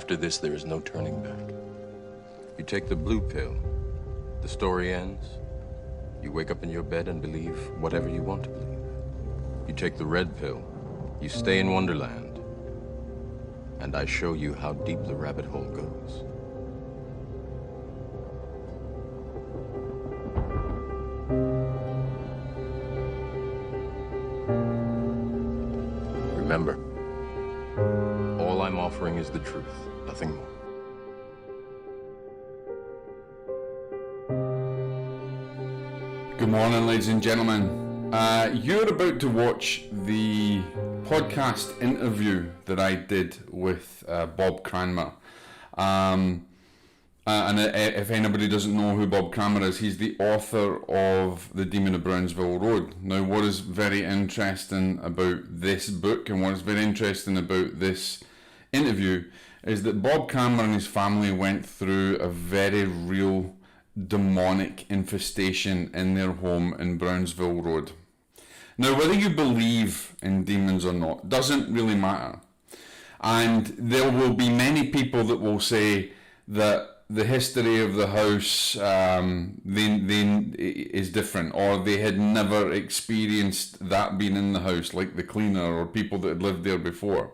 After this, there is no turning back. You take the blue pill, the story ends. You wake up in your bed and believe whatever you want to believe. You take the red pill, you stay in Wonderland, and I show you how deep the rabbit hole goes. Remember, all I'm offering is the truth, nothing more. Good morning, ladies and gentlemen. You're about to watch the podcast interview that I did with Bob Cranmer. And if anybody doesn't know who Bob Cranmer is, he's the author of The Demon of Brownsville Road. Now, what is very interesting about this book and what is very interesting about this interview is that Bob Cranmer and his family went through a very real demonic infestation in their home in Brownsville Road. Now, whether you believe in demons or not doesn't really matter. And there will be many people that will say that the history of the house is different, or they had never experienced that being in the house, like the cleaner or people that had lived there before.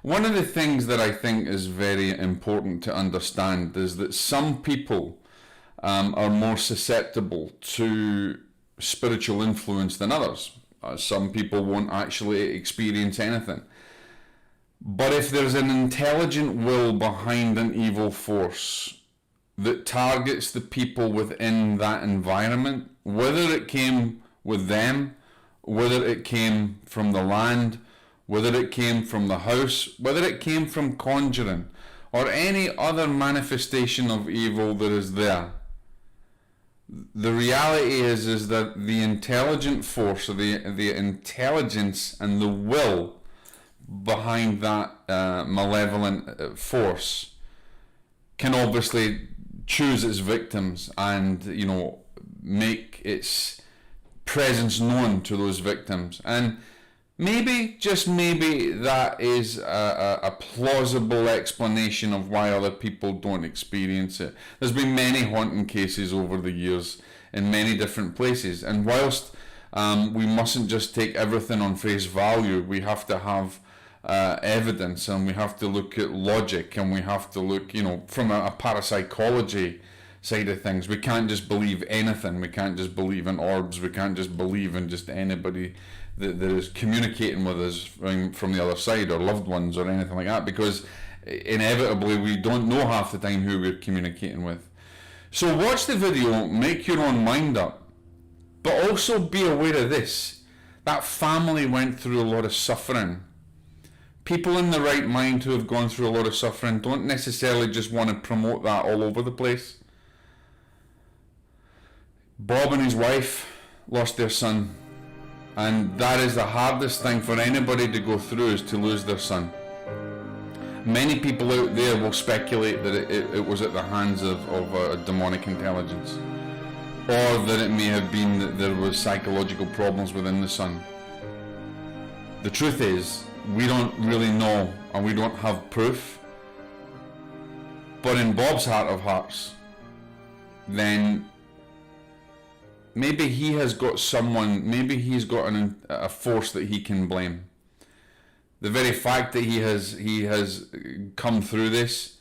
One of the things that I think is very important to understand is that some people are more susceptible to spiritual influence than others. Some people won't actually experience anything. But if there's an intelligent will behind an evil force that targets the people within that environment, whether it came with them, whether it came from the land, whether it came from the house, whether it came from conjuring, or any other manifestation of evil that is there, the reality is that the intelligent force, or the intelligence and the will behind that malevolent force can obviously choose its victims and, you know, make its presence known to those victims. And maybe, just maybe, that is a plausible explanation of why other people don't experience it. There's been many haunting cases over the years in many different places, and whilst we mustn't just take everything on face value, we have to have evidence, and we have to look at logic, and we have to look, you know, from a parapsychology side of things. We can't just believe anything. We can't just believe in orbs. We can't just believe in just anybody that is communicating with us from the other side, or loved ones, or anything like that, because inevitably we don't know half the time who we're communicating with. So watch the video, make your own mind up, but also be aware of this: that family went through a lot of suffering. People in the right mind who have gone through a lot of suffering don't necessarily just want to promote that all over the place. Bob and his wife lost their son, and that is the hardest thing for anybody to go through, is to lose their son. Many people out there will speculate that it was at the hands of a demonic intelligence, or that it may have been that there was psychological problems within the son. The truth is, we don't really know, and we don't have proof. But in Bob's heart of hearts, then maybe he has got someone, maybe he's got a force that he can blame. The very fact that he has come through this,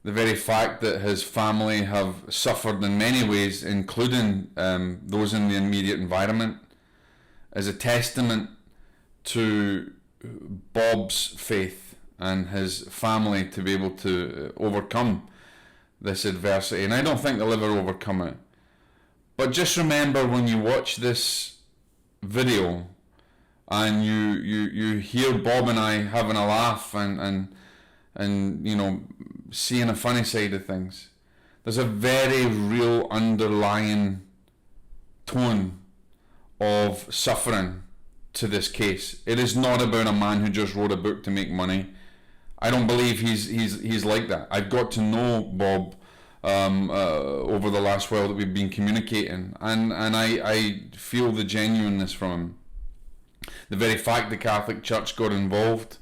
the very fact that his family have suffered in many ways, including those in the immediate environment, is a testament to Bob's faith and his family to be able to overcome this adversity. And I don't think they'll ever overcome it. But just remember, when you watch this video and you hear Bob and I having a laugh and you know, seeing a funny side of things, there's a very real underlying tone of suffering to this case. It is not about a man who just wrote a book to make money. I don't believe he's like that. I've got to know Bob over the last while that we've been communicating, and I feel the genuineness from him. The very fact the Catholic Church got involved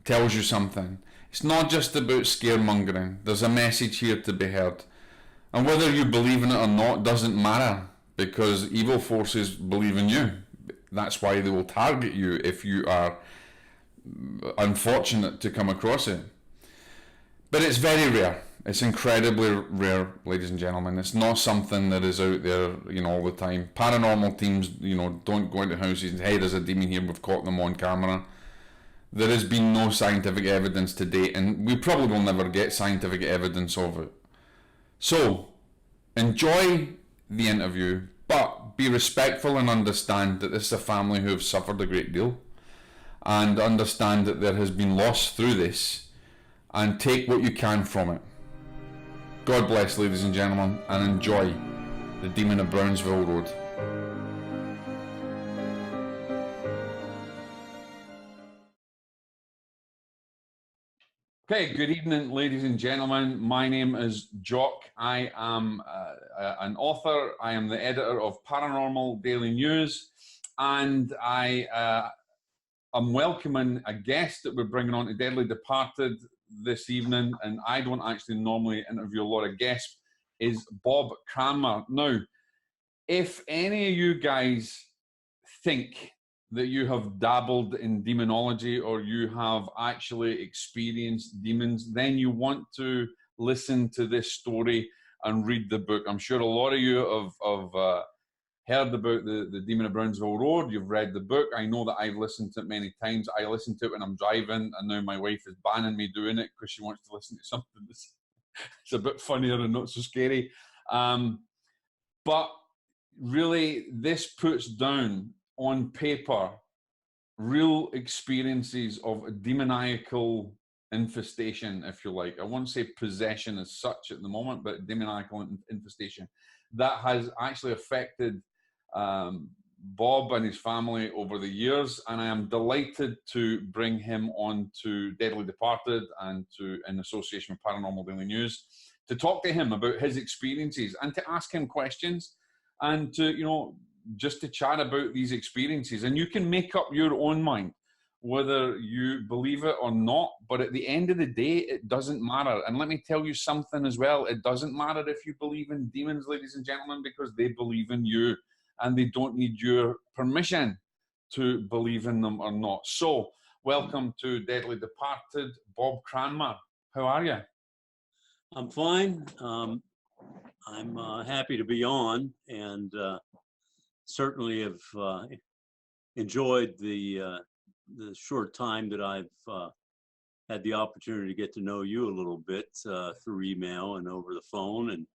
tells you something. It's not just about scaremongering. There's a message here to be heard. And whether you believe in it or not doesn't matter, because evil forces believe in you. That's why they will target you if you are unfortunate to come across it. But it's very rare. It's incredibly rare, ladies and gentlemen. It's not something that is out there, all the time. Paranormal teams, don't go into houses and, hey, there's a demon here, we've caught them on camera. There has been no scientific evidence to date, and we probably will never get scientific evidence of it. So, enjoy the interview, but be respectful and understand that this is a family who have suffered a great deal, and understand that there has been loss through this, and take what you can from it. God bless, ladies and gentlemen, and enjoy the Demon of Brownsville Road. Okay, good evening, ladies and gentlemen. My name is Jock. I am an author. I am the editor of Paranormal Daily News, and I am welcoming a guest that we're bringing on to Deadly Departed this evening, and I don't actually normally interview a lot of guests, is Bob Cranmer. Now, if any of you guys think that you have dabbled in demonology or you have actually experienced demons, then you want to listen to this story and read the book. I'm sure a lot of you have heard about the Demon of Brownsville Road. You've read the book. I know that I've listened to it many times. I listen to it when I'm driving, and now my wife is banning me doing it because she wants to listen to something that's it's a bit funnier and not so scary. But really, this puts down on paper real experiences of a demoniacal infestation, if you like. I won't say possession as such at the moment, but demoniacal infestation that has actually affected Bob and his family over the years, and I am delighted to bring him on to Deadly Departed and in association with Paranormal Daily News to talk to him about his experiences and to ask him questions and to, just to chat about these experiences. And you can make up your own mind whether you believe it or not, but at the end of the day, it doesn't matter. And let me tell you something as well. It doesn't matter if you believe in demons, ladies and gentlemen, because they believe in you and they don't need your permission to believe in them or not. So, welcome to Deadly Departed, Bob Cranmer. How are you? I'm fine. I'm happy to be on, and certainly have enjoyed the short time that I've had the opportunity to get to know you a little bit through email and over the phone,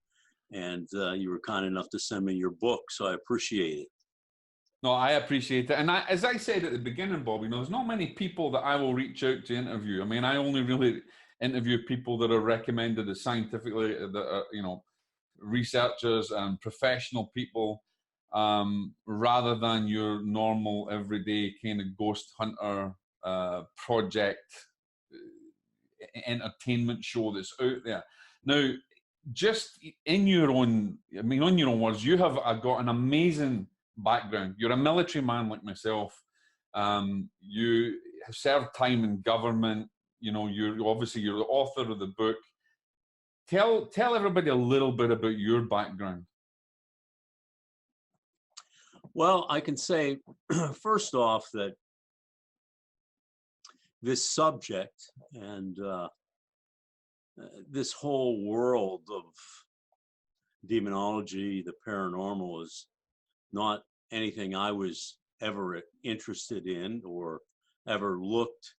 and you were kind enough to send me your book, so I appreciate it. No, I appreciate it. And as I said at the beginning, Bob, there's not many people that I will reach out to interview. I mean, I only really interview people that are recommended as scientifically, that are, researchers and professional people, rather than your normal everyday kind of ghost hunter project entertainment show that's out there. Now, just in your own, on your own words, you have got an amazing background. You're a military man like myself. You have served time in government. You're obviously you're the author of the book. Tell everybody a little bit about your background. Well, I can say first off that this subject and this whole world of demonology, the paranormal, is not anything I was ever interested in or ever looked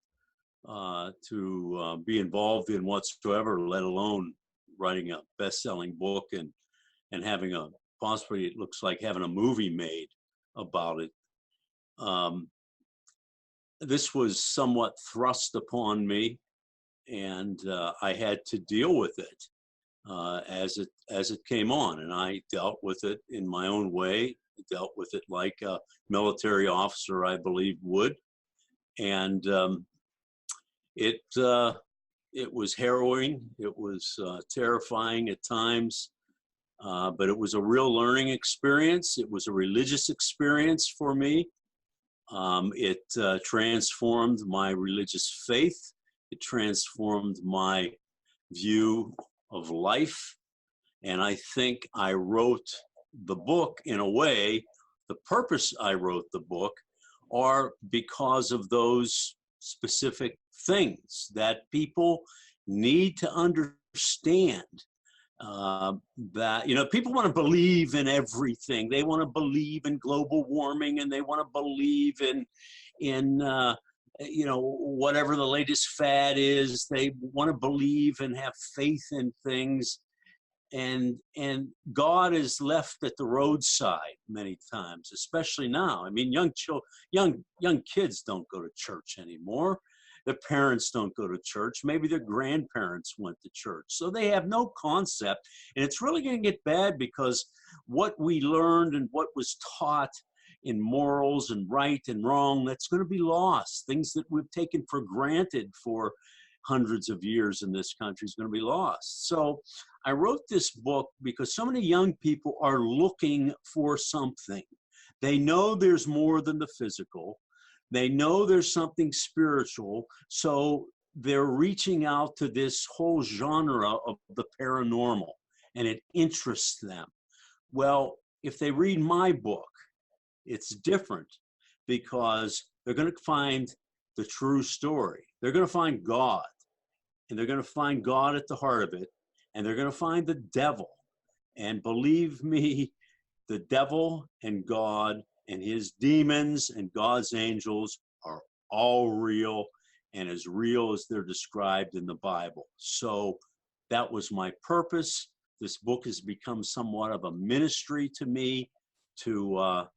to be involved in whatsoever, let alone writing a best-selling book and having possibly, it looks like, having a movie made about it. This was somewhat thrust upon me, and I had to deal with it as it came on, and I dealt with it in my own way. Dealt with it like a military officer, I believe, would, and it was harrowing. It was terrifying at times, but it was a real learning experience. It was a religious experience for me. It transformed my religious faith It transformed my view of life. And I think I wrote the book in a way, the purpose I wrote the book are because of those specific things that people need to understand. That, you know, people want to believe in everything. They want to believe in global warming, and they want to believe in you know, whatever the latest fad is. They want to believe and have faith in things, and God is left at the roadside many times, especially now. I mean, young kids don't go to church anymore. Their parents don't go to church. Maybe their grandparents went to church. So they have no concept. And it's really going to get bad, because what we learned and what was taught in morals and right and wrong, that's going to be lost. Things that we've taken for granted for hundreds of years in this country is going to be lost. So I wrote this book because so many young people are looking for something. They know there's more than the physical. They know there's something spiritual, so they're reaching out to this whole genre of the paranormal, and it interests them. Well, if they read my book, it's different, because they're going to find the true story. They're going to find God, and they're going to find God at the heart of it, and they're going to find the devil. And believe me, the devil and God and his demons and God's angels are all real, and as real as they're described in the Bible. So that was my purpose. This book has become somewhat of a ministry to me, to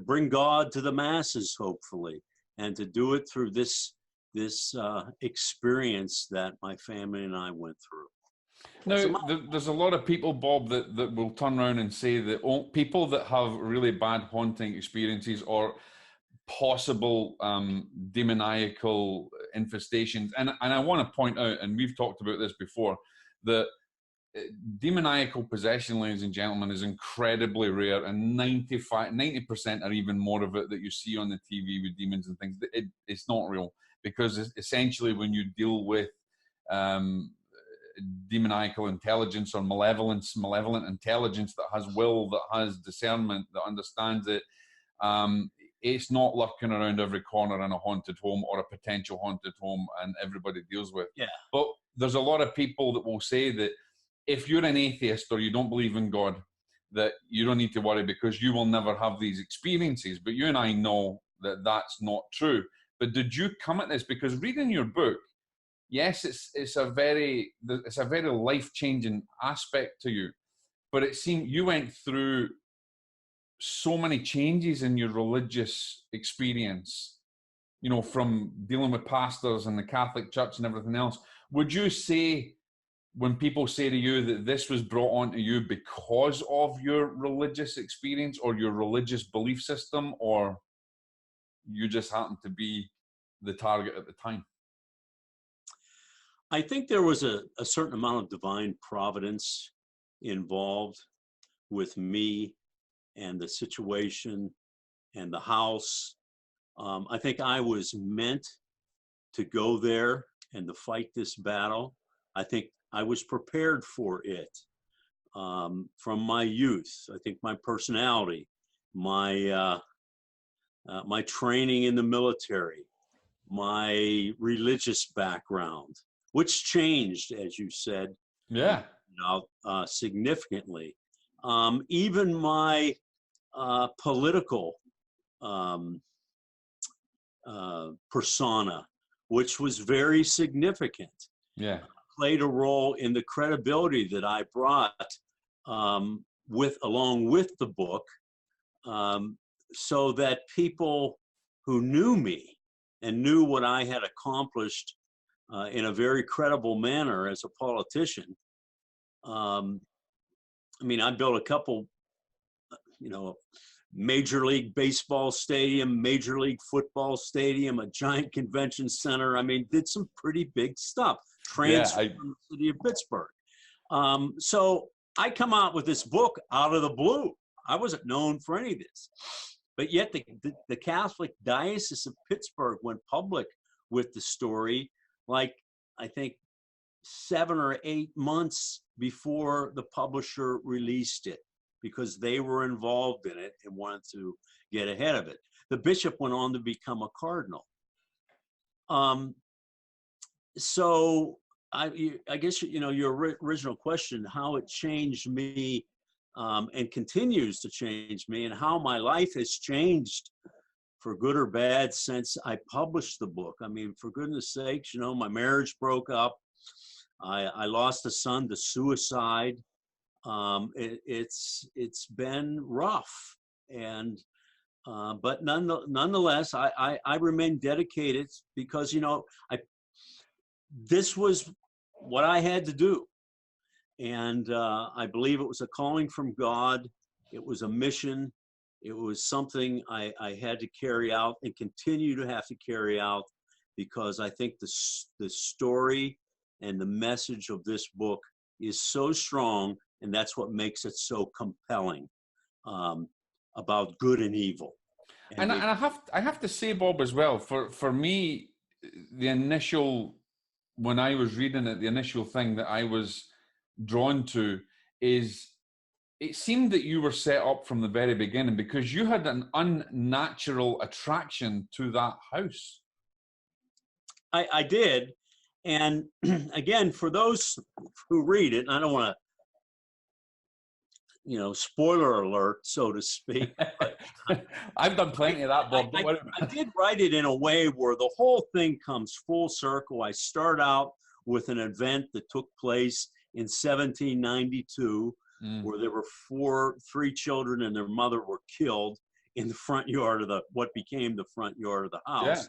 bring God to the masses, hopefully, and to do it through this experience that my family and I went through. Now, there's a lot of people, Bob, that will turn around and say that people that have really bad haunting experiences or possible demoniacal infestations, and I want to point out, and we've talked about this before, that demoniacal possession, ladies and gentlemen, is incredibly rare, and 90% or even more of it that you see on the TV with demons and things, it's not real, because essentially when you deal with demoniacal intelligence or malevolent intelligence that has will, that has discernment, that understands it, it's not lurking around every corner in a haunted home or a potential haunted home, and everybody deals with. Yeah. But there's a lot of people that will say that if you're an atheist or you don't believe in God, that you don't need to worry because you will never have these experiences. But you and I know that that's not true. But did you come at this, because reading your book, yes, it's a very life-changing aspect to you, but it seemed you went through so many changes in your religious experience, you know, from dealing with pastors and the Catholic Church and everything else. Would you say, when people say to you that this was brought onto you because of your religious experience or your religious belief system, or you just happened to be the target at the time? I think there was a certain amount of divine providence involved with me and the situation and the house. I think I was meant to go there and to fight this battle. I think I was prepared for it from my youth. I think my personality, my training in the military, my religious background, which changed, as you said, significantly. Even my political persona, which was very significant, played a role in the credibility that I brought along with the book, so that people who knew me and knew what I had accomplished in a very credible manner as a politician. I mean, I built a couple, Major League Baseball stadium, Major League Football stadium, a giant convention center. I mean, did some pretty big stuff. Transferred from the city of Pittsburgh. So I come out with this book out of the blue. I wasn't known for any of this. But yet the Catholic Diocese of Pittsburgh went public with the story like, I think 7 or 8 months before the publisher released it, because they were involved in it and wanted to get ahead of it. The bishop went on to become a cardinal. So I guess, you know, your original question, how it changed me and continues to change me, and how my life has changed for good or bad since I published the book. I mean, for goodness sakes, you know, my marriage broke up. I lost a son to suicide. It's been rough, and but nonetheless, I remain dedicated, because, you know, this was what I had to do, and I believe it was a calling from God. It was a mission. It was something I had to carry out and continue to have to carry out, because I think the story and the message of this book is so strong, and that's what makes it so compelling, about good and evil. And I have to say, Bob, as well, for me, the initial, when I was reading it, the initial thing that I was drawn to is, it seemed that you were set up from the very beginning, because you had an unnatural attraction to that house. I did. And again, for those who read it, and I don't want to, you know, spoiler alert, so to speak. But I've done plenty of that, Bob. I did write it in a way where the whole thing comes full circle. I start out with an event that took place in 1792, where there were three children and their mother were killed in the front yard of what became the front yard of the house. Yeah.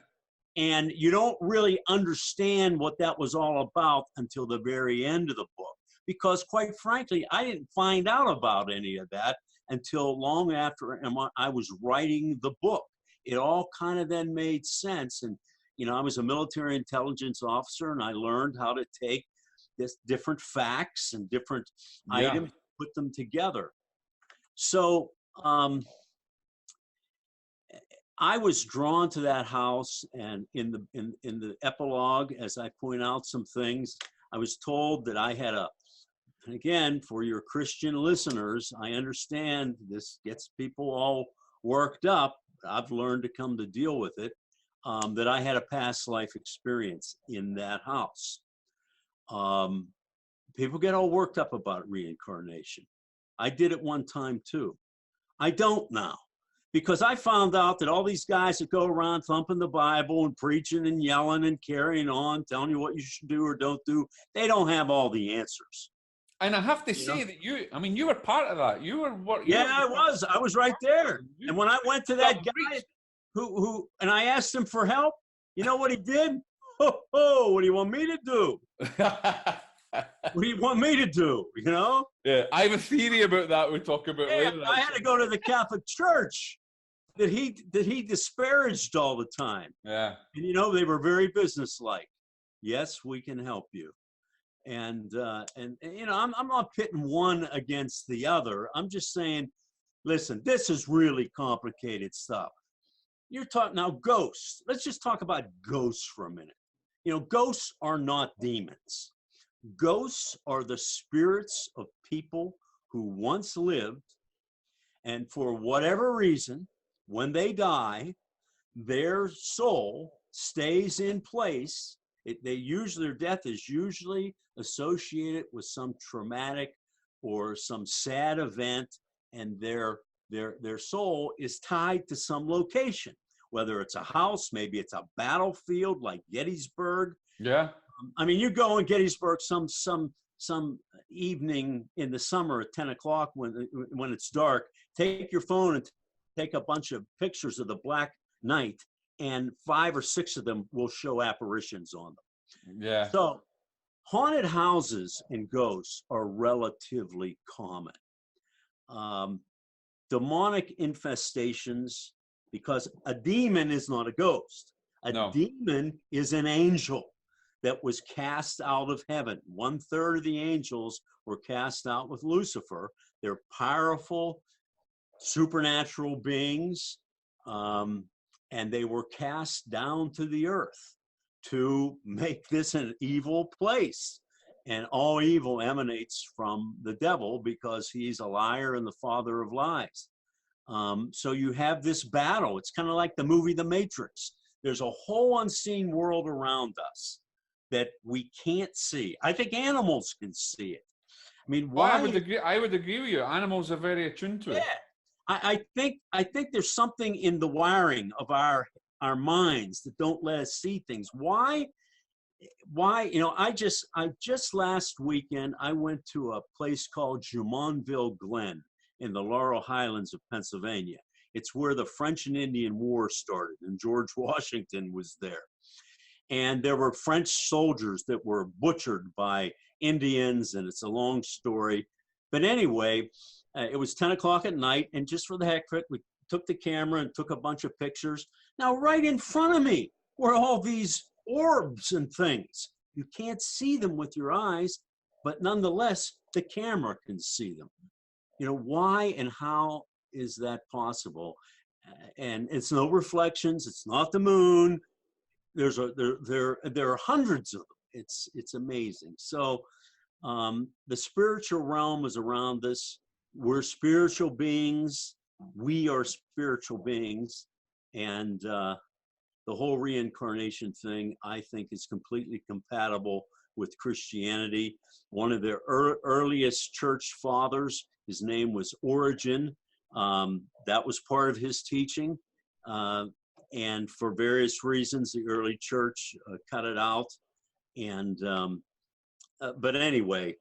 And you don't really understand what that was all about until the very end of the book, because quite frankly, I didn't find out about any of that until long after I was writing the book. It all kind of then made sense. And, you know, I was a military intelligence officer, and I learned how to take this different facts and different items, put them together. So I was drawn to that house, and in the epilogue, as I point out some things, I was told that I had and again, for your Christian listeners, I understand this gets people all worked up. I've learned to come to deal with it, that I had a past life experience in that house. People get all worked up about reincarnation. I did it one time too. I don't now, because I found out that all these guys that go around thumping the Bible and preaching and yelling and carrying on, telling you what you should do or don't do, they don't have all the answers. And I have to say that you were part of that. You were what? I was right there. And when I went to that guy who, and I asked him for help, you know what he did? Oh, what do you want me to do? What do you want me to do? You know? Yeah, I have a theory about that. We'll talk about later. I had to go to the Catholic Church that he disparaged all the time. Yeah. And, you know, they were very businesslike. Yes, we can help you. And you know, I'm not pitting one against the other. I'm just saying, listen, this is really complicated stuff. You're talking now ghosts. Let's just talk about ghosts for a minute. You know, ghosts are not demons. Ghosts are the spirits of people who once lived, and for whatever reason, when they die, their soul stays in place. Their death is usually associated with some traumatic or some sad event, and their soul is tied to some location, whether it's a house, maybe it's a battlefield like Gettysburg. Yeah. I mean, you go in Gettysburg some evening in the summer at 10 o'clock when it's dark, take your phone and take a bunch of pictures of the Black Knight, and 5 or 6 of them will show apparitions on them. Yeah. So haunted houses and ghosts are relatively common. Demonic infestations, because a demon is not a ghost. A demon is an angel that was cast out of heaven. 1/3 of the angels were cast out with Lucifer. They're powerful, supernatural beings, and they were cast down to the earth. to make this an evil place. And all evil emanates from the devil because he's a liar and the father of lies. So you have this battle. It's kind of like the movie The Matrix. There's a whole unseen world around us that we can't see. I think animals can see it. I mean, why? I would agree with you. Animals are very attuned to it. I think there's something in the wiring of our minds that don't let us see things. Why? I just last weekend I went to a place called Jumonville Glen in the Laurel Highlands of Pennsylvania. It's where the French and Indian War started, and George Washington was there. And there were French soldiers that were butchered by Indians, and it's a long story. But anyway, it was 10 o'clock at night, and just for the heck of it, we took the camera and took a bunch of pictures. Now, right in front of me were all these orbs and things. You can't see them with your eyes, but nonetheless, the camera can see them. Why and how is that possible? And it's no reflections. It's not the moon. There are hundreds of them. It's amazing. So the spiritual realm is around us. We're spiritual beings. We are spiritual beings. And the whole reincarnation thing, I think, is completely compatible with Christianity. One of the earliest church fathers, his name was Origen. That was part of his teaching. And for various reasons, the early church cut it out. And but anyway,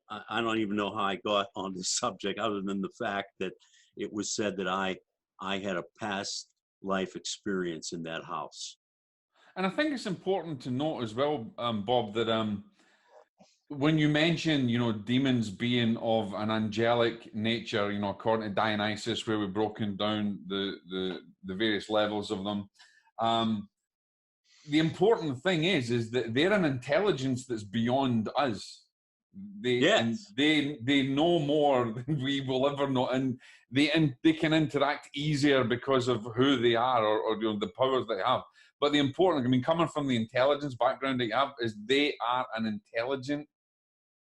I don't even know how I got on the subject, other than the fact that it was said that I had a past life experience in that house. And I think it's important to note as well, Bob, that when you mention, demons being of an angelic nature, according to Dionysus, where we've broken down the various levels of them, the important thing is that they're an intelligence that's beyond us. They know more than we will ever know, and they can interact easier because of who they are or the powers they have. But the important, coming from the intelligence background that you have, is they are an intelligent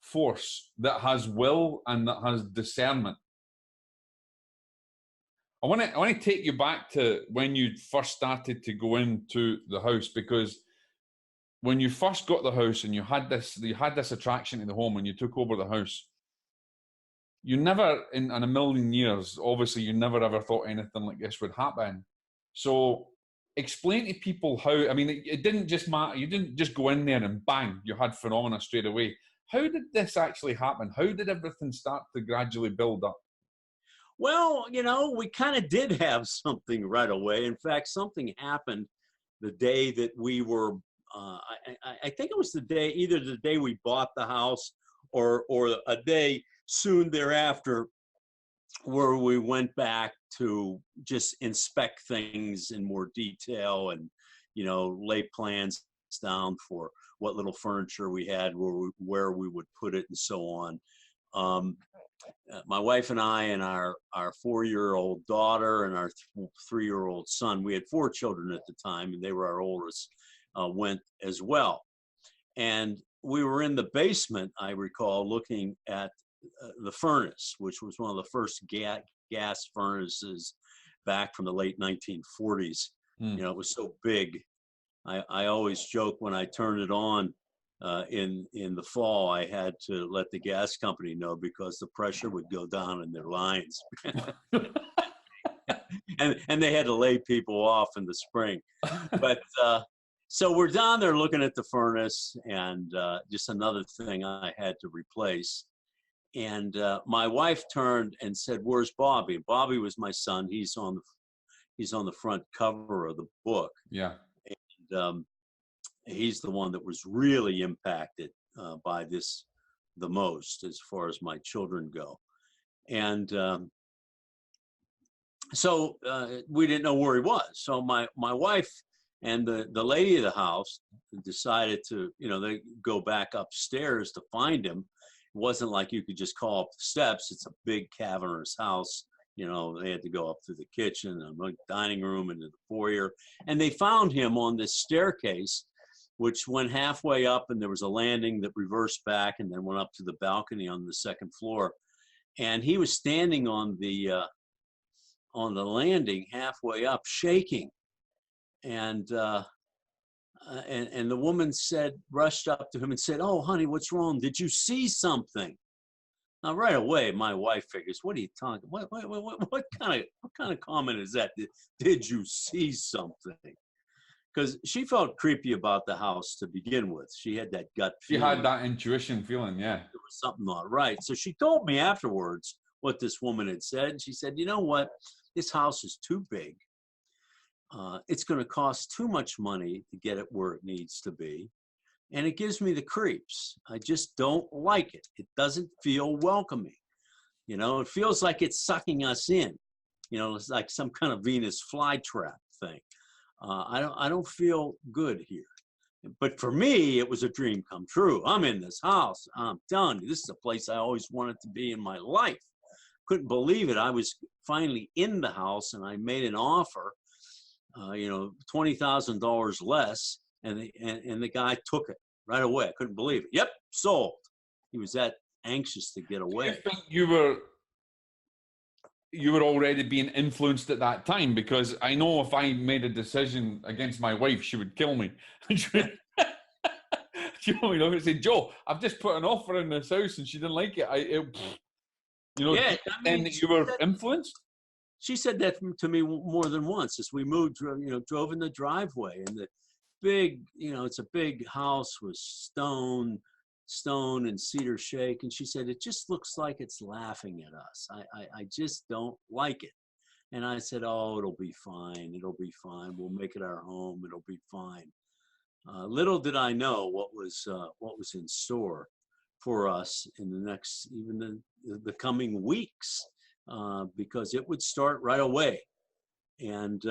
force that has will and that has discernment. I want to take you back to when you first started to go into the house, because when you first got the house and you had this attraction to the home and you took over the house, you never in a million years, obviously, you never ever thought anything like this would happen. So explain to people how, it didn't just matter, you didn't just go in there and bang, you had phenomena straight away. How did this actually happen? How did everything start to gradually build up? Well, we kind of did have something right away. In fact, something happened the day that we were, I think it was either the day we bought the house or a day soon thereafter, where we went back to just inspect things in more detail and, lay plans down for what little furniture we had, where we would put it, and so on. My wife and I and our 4-year-old daughter and our 3-year-old son, we had 4 children at the time, and they were our oldest, went as well. And we were in the basement, I recall, looking at the furnace, which was one of the first gas furnaces back from the late 1940s. It was so big. I always joke when I turned it on in the fall, I had to let the gas company know because the pressure would go down in their lines. and they had to lay people off in the spring. But so we're down there looking at the furnace, and just another thing I had to replace. And my wife turned and said, "Where's Bobby?" Bobby was my son. He's on the front cover of the book. Yeah. And he's the one that was really impacted by this the most, as far as my children go. And so we didn't know where he was. So my wife and the lady of the house decided to, they go back upstairs to find him. It wasn't like you could just call up the steps. It's a big cavernous house. They had to go up through the kitchen and the dining room into the foyer. And they found him on this staircase. which went halfway up, and there was a landing that reversed back and then went up to the balcony on the second floor. And he was standing on the landing halfway up, shaking. And the woman rushed up to him and said, "Oh, honey, what's wrong? Did you see something?" Now, right away, my wife figures, "What are you talking? What kind of comment is that? Did you see something?" Because she felt creepy about the house to begin with. She had that gut feeling. She had that intuition feeling, yeah. There was something not right. So she told me afterwards what this woman had said. And she said, "You know what? This house is too big. It's going to cost too much money to get it where it needs to be. And it gives me the creeps. I just don't like it. It doesn't feel welcoming. You know, it feels like it's sucking us in. You know, it's like some kind of Venus flytrap thing. I don't feel good here." But for me, it was a dream come true. I'm in this house. I'm telling you, this is a place I always wanted to be in my life. Couldn't believe it. I was finally in the house, and I made an offer, $20,000 less, and the guy took it right away. I couldn't believe it. Yep, sold. He was that anxious to get away. I think you were already being influenced at that time, because I know if I made a decision against my wife, she would kill me. I'd say, "Joe, I've just put an offer in this house and she didn't like it." Yeah, and you were influenced? She said that to me more than once as we moved, drove in the driveway, and the big, it's a big house with stone and cedar shake. And she said, "It just looks like it's laughing at us. I just don't like it." And I said, "Oh, it'll be fine. It'll be fine. We'll make it our home. It'll be fine." Little did I know what was in store for us in the next, even the coming weeks, because it would start right away. And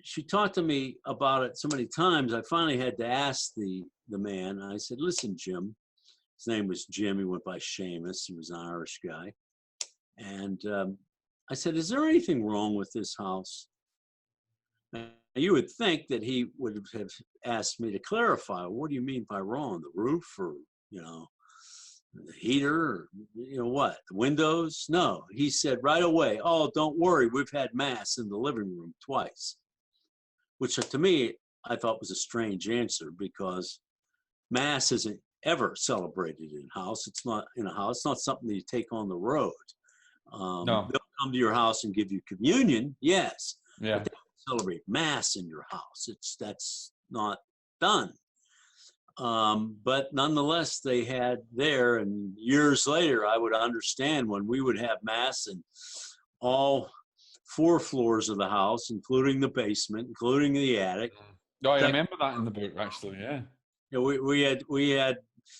she talked to me about it so many times. I finally had to ask the man. I said, "Listen, Jim." His name was Jim. He went by Seamus. He was an Irish guy. And I said, "Is there anything wrong with this house?" Now, you would think that he would have asked me to clarify. "What do you mean by wrong? The roof, or the heater, or what? The windows?" No, he said right away, "Oh, don't worry. We've had mass in the living room twice." Which to me, I thought was a strange answer, because mass isn't ever celebrated in house. It's not in a house. It's not something that you take on the road. No. They'll come to your house and give you communion, yes. Yeah. But they don't celebrate mass in your house. That's not done. But nonetheless, they had there, and years later, I would understand when we would have mass, and all 4 floors of the house, including the basement, including the attic. Oh, I remember that in the book, actually, yeah. We had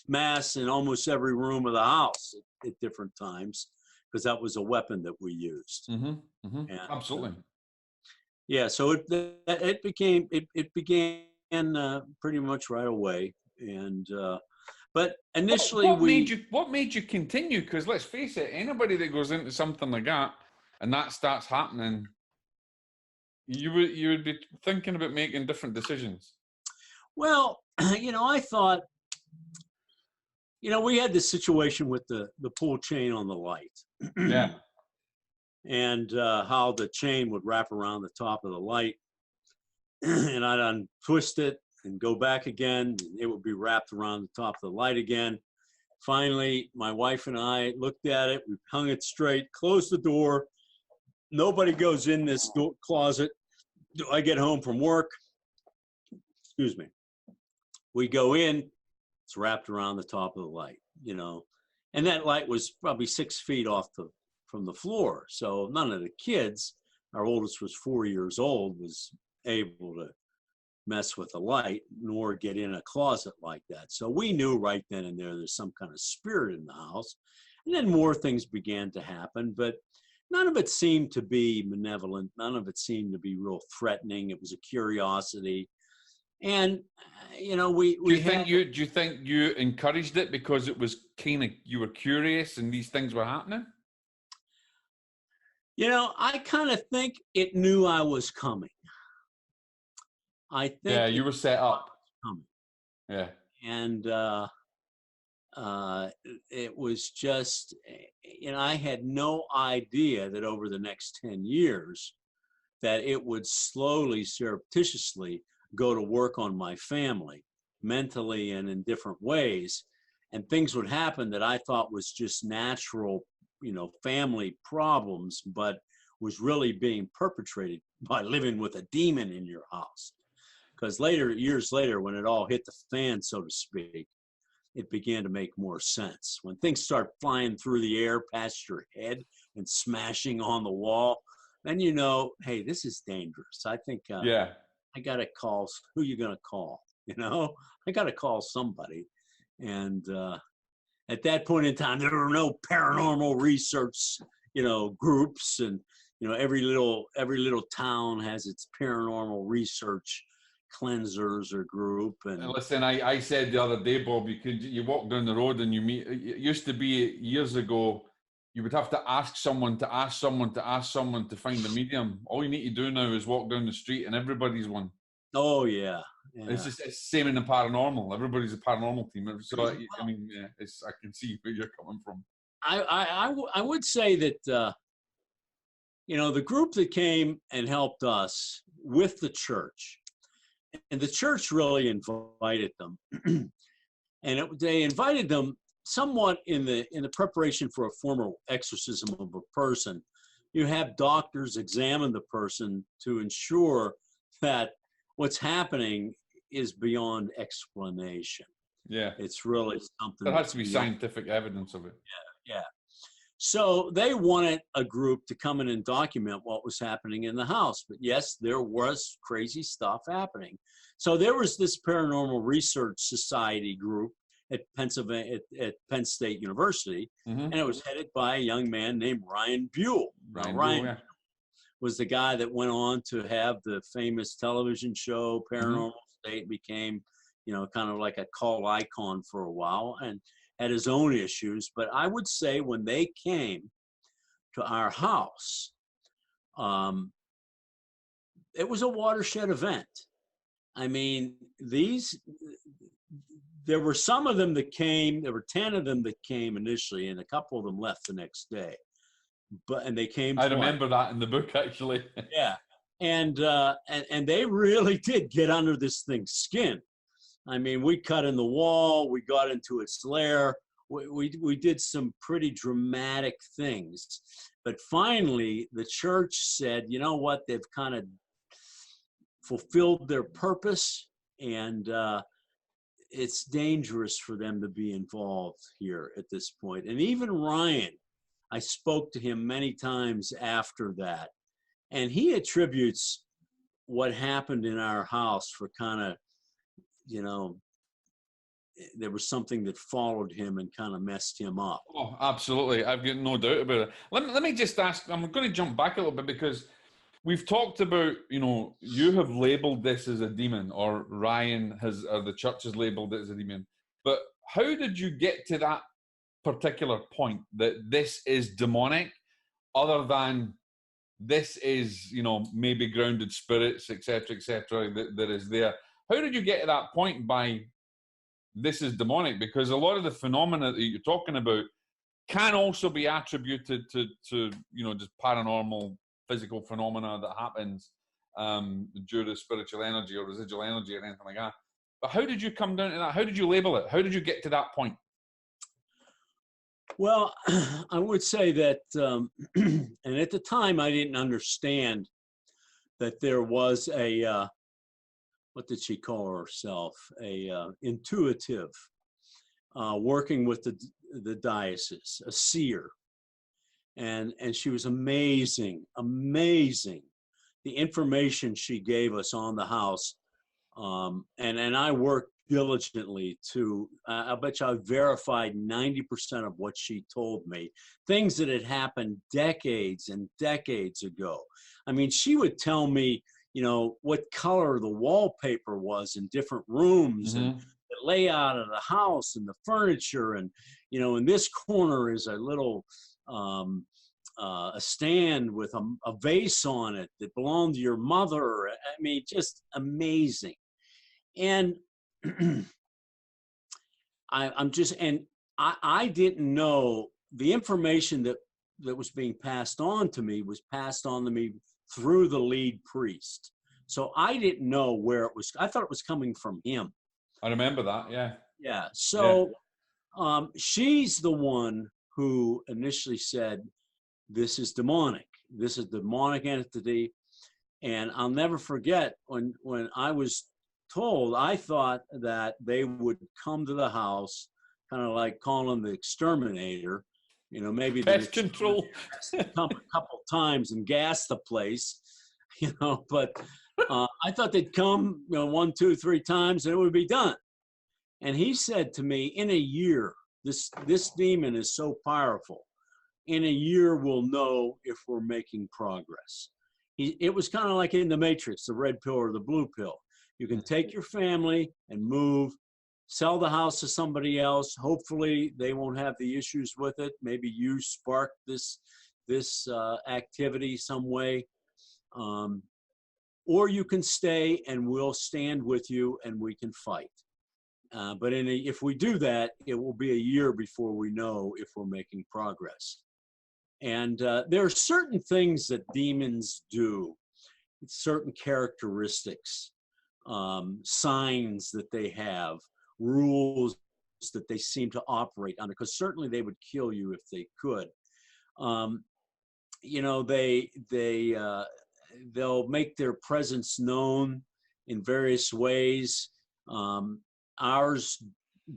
mass in almost every room of the house at different times, because that was a weapon that we used. Mm-hmm, mm-hmm. And, absolutely. Yeah, so it began pretty much right away, and but initially what made you continue? Because let's face it, anybody that goes into something like that and that starts happening, you would be thinking about making different decisions. Well, I thought, we had this situation with the pull chain on the light. Yeah. And how the chain would wrap around the top of the light, and I'd untwist it and go back again, and it would be wrapped around the top of the light again. Finally, my wife and I looked at it, we hung it straight, closed the door. Nobody goes in this closet. I get home from work. Excuse me. We go in, it's wrapped around the top of the light, and that light was probably 6 feet from the floor. So none of the kids, our oldest was 4 years old, was able to mess with the light nor get in a closet like that. So we knew right then and there's some kind of spirit in the house. And then more things began to happen, but none of it seemed to be malevolent. None of it seemed to be real threatening. It was a curiosity. And, do you think you encouraged it because it was kind of, you were curious and these things were happening? I kind of think it knew I was coming. I think Yeah, you were set up. coming. Yeah. And it was just, I had no idea that over the next 10 years that it would slowly, surreptitiously go to work on my family mentally and in different ways. And things would happen that I thought was just natural, family problems, but was really being perpetrated by living with a demon in your house. Because years later, when it all hit the fan, so to speak, it began to make more sense. When things start flying through the air past your head and smashing on the wall, then hey, this is dangerous. I think Yeah. I got to call. Who you going to call? I got to call somebody. And at that point in time, there were no paranormal research, groups, and every little town has its paranormal research cleansers or group. And listen, I said the other day, Bob, you walk down the road and you meet. It used to be years ago, you would have to ask someone to ask someone to ask someone to find a medium. All you need to do now is walk down the street and everybody's one. Oh yeah. It's the same in the paranormal. Everybody's a paranormal team. So I mean, yeah, I can see where you're coming from. I would say that the group that came and helped us with the church, and the church really invited them, and they invited them somewhat in the preparation for a formal exorcism of a person. You have doctors examine the person to ensure that what's happening is beyond explanation. Yeah. It's really something. There has to be scientific evidence of it. Yeah. So they wanted a group to come in and document what was happening in the house. But yes, there was crazy stuff happening. So there was this Paranormal Research Society group at Penn State University, and it was headed by a young man named Ryan Buell. Ryan was the guy that went on to have the famous television show Paranormal State, became, kind of like a cult icon for a while, and had his own issues. But I would say when they came to our house, it was a watershed event. I mean, there were some of them that came, there were 10 of them that came initially, and a couple of them left the next day. And they came I remember that in the book, actually. Yeah. And they really did get under this thing's skin. I mean, we cut in the wall, we got into its lair, we did some pretty dramatic things. But finally, the church said, you know what, they've kind of fulfilled their purpose, and it's dangerous for them to be involved here at this point. And even Ryan, I spoke to him many times after that, and he attributes what happened in our house for kind of, there was something that followed him and kind of messed him up. Oh, absolutely. I've got no doubt about it. Let me just ask, I'm going to jump back a little bit, because we've talked about, you have labeled this as a demon, or Ryan has, or the church has labeled it as a demon. But how did you get to that particular point that this is demonic, other than this is, maybe grounded spirits, etc., that is there? How did you get to that point by this is demonic? Because a lot of the phenomena that you're talking about can also be attributed to just paranormal physical phenomena that happens due to spiritual energy or residual energy or anything like that. But how did you come down to that? How did you label it? How did you get to that point? Well, I would say that, and at the time I didn't understand that there was a, what did she call herself? A intuitive, working with the diocese, a seer. And she was amazing. The information she gave us on the house. And I worked diligently to, I bet you I verified 90% of what she told me, things that had happened decades and decades ago. I mean, she would tell me, what color the wallpaper was in different rooms, and the layout of the house and the furniture. And, in this corner is a little a stand with a vase on it that belonged to your mother. I mean, just amazing. And I'm just, and I didn't know the information that was being passed on to me was passed on to me through the lead priest. So I didn't know where it was. I thought it was coming from him. I remember that. Yeah. Yeah. So she's the one who initially said, this is demonic. This is demonic entity. And I'll never forget when I was told, I thought that they would come to the house, kind of like calling the exterminator, you know, maybe pest control, come a couple times and gas the place, you know, but I thought they'd come, you know, 1, 2, 3 times and it would be done. And he said to me, in a year, this demon is so powerful. In a year, we'll know if we're making progress. It was kind of like in the Matrix, the red pill or the blue pill. You can take your family and move, sell the house to somebody else. Hopefully, they won't have the issues with it. Maybe you sparked this activity some way. Or you can stay and we'll stand with you and we can fight. But if we do that, it will be a year before we know if we're making progress. And there are certain things that demons do, certain characteristics, signs that they have, rules that they seem to operate under, because certainly they would kill you if they could. You know, they'll make their presence known in various ways. Ours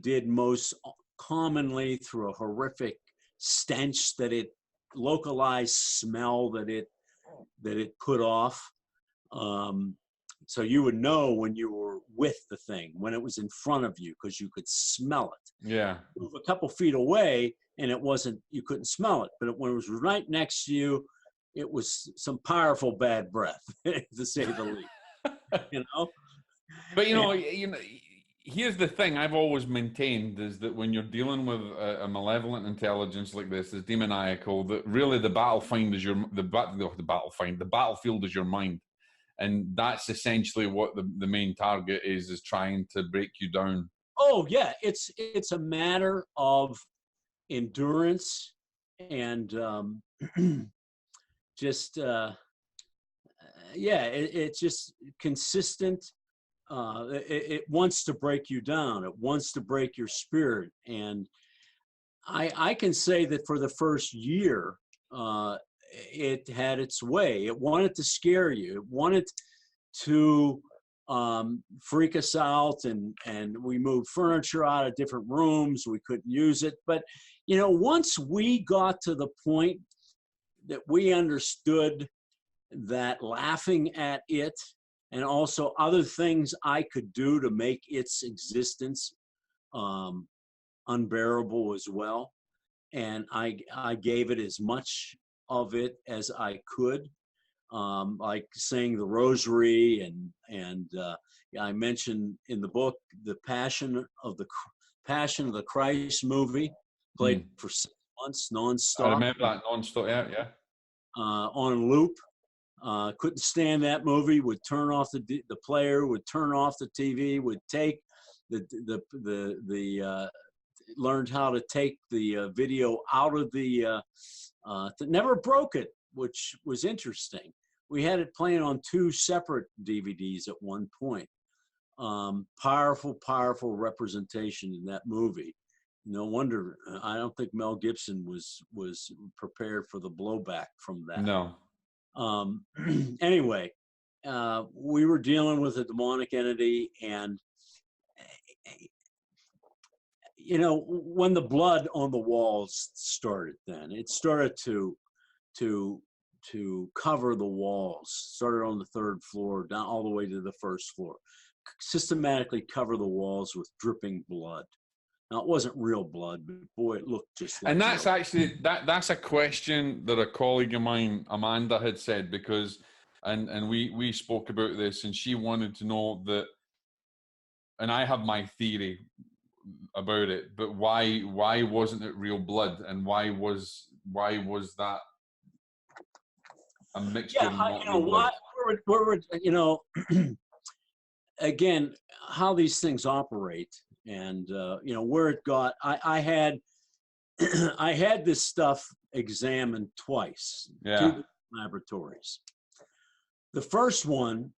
did most commonly through a horrific stench that it localized smell that it put off. So you would know when you were with the thing, when it was in front of you, because you could smell it. Yeah. Move a couple feet away and it wasn't, you couldn't smell it. But when it was right next to you, it was some powerful bad breath, to say the least. You know? But you know, here's the thing I've always maintained is that when you're dealing with a malevolent intelligence like this, is demoniacal, that really the battlefield is the battlefield is your mind. And that's essentially what the main target is trying to break you down. Oh yeah, it's a matter of endurance and just it's just consistent. It wants to break you down. It wants to break your spirit. And I can say that for the first year, it had its way. It wanted to scare you. It wanted to freak us out, and we moved furniture out of different rooms. We couldn't use it. But, you know, once we got to the point that we understood that laughing at it and also other things I could do to make its existence unbearable as well. And I gave it as much of it as I could, like saying the rosary, and I mentioned in the book the Passion of the Christ movie, played for 6 months nonstop. I remember that nonstop. Yeah. On loop. Couldn't stand that movie. Would turn off the player. Would turn off the TV. Would take learned how to take the video out of the. Never broke it, which was interesting. We had it playing on 2 separate DVDs at one point. Powerful representation in that movie. No wonder I don't think Mel Gibson was prepared for the blowback from that. No. Anyway, we were dealing with a demonic entity, and you know, when the blood on the walls started, then it started to cover the walls. Started on the 3rd floor, down all the way to the 1st floor. Systematically cover the walls with dripping blood. Now, it wasn't real blood, but boy, it looked just like. And that's actually that's a question that a colleague of mine, Amanda, had said, because and we spoke about this, and she wanted to know that, and I have my theory about it, but why wasn't it real blood, and why was that a mixture and not you know, real blood. you know, again, how these things operate, and you know, where it got. I had I had this stuff examined twice, Yeah. 2 laboratories. The first one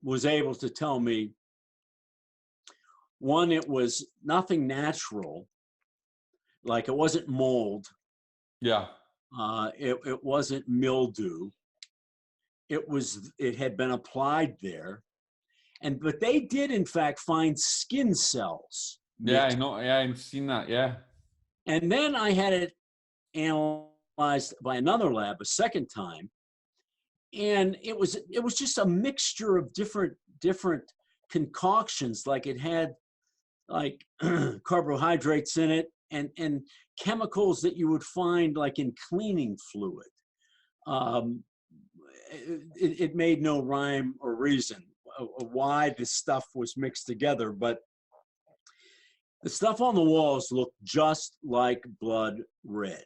was able to tell me, one, it was nothing natural, like it wasn't mold, Yeah. it wasn't mildew, it had been applied there, but they did in fact find skin cells Yeah, I mixed. know. Yeah, I've seen that. Yeah. And then I had it analyzed by another lab a second time, and it was just a mixture of different concoctions. Like it had like carbohydrates in it, and chemicals that you would find like in cleaning fluid. Um, it made no rhyme or reason why this stuff was mixed together, but the stuff on the walls looked just like blood red.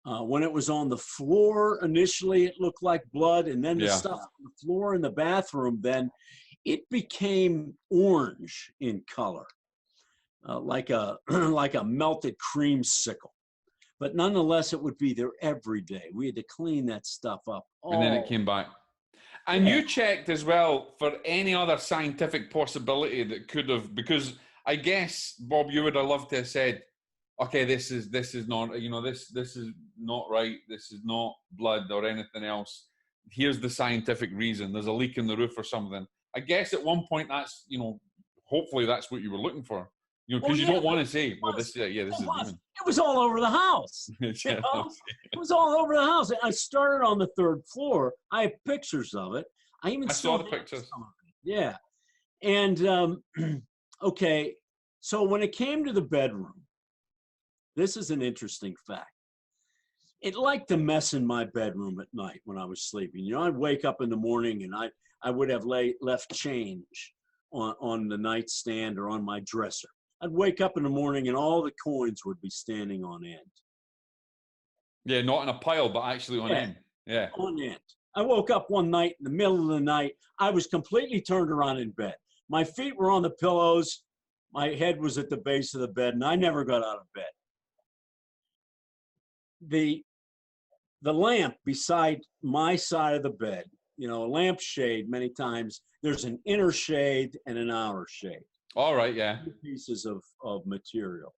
When it was on the floor, initially it looked like blood, and then the Yeah. stuff on the floor in the bathroom, then it became orange in color, like a like a melted creamsicle. But nonetheless, it would be there every day. We had to clean that stuff up. And then it came back. And Yeah. you checked as well for any other scientific possibility that could have, because I guess, Bob, you would have loved to have said, okay, this is not, you know, this is not right. This is not blood or anything else. Here's the scientific reason. There's a leak in the roof or something. I guess at one point that's, you know, hopefully that's what you were looking for. You know, because you don't want to say, well, this is a demon. It was all over the house. You know? It was all over the house. I started on the 3rd floor. I have pictures of it. I saw the pictures. Yeah. And okay, so when it came to the bedroom, this is an interesting fact. It liked to mess in my bedroom at night when I was sleeping. You know, I'd wake up in the morning and I would have left change on the nightstand or on my dresser. I'd wake up in the morning and all the coins would be standing on end. Yeah, not in a pile, but actually on end. Yeah. On end. I woke up one night in the middle of the night. I was completely turned around in bed. My feet were on the pillows. My head was at the base of the bed, and I never got out of bed. The lamp beside my side of the bed, you know, a lampshade, many times, there's an inner shade and an outer shade. All right, yeah. 2 pieces of material.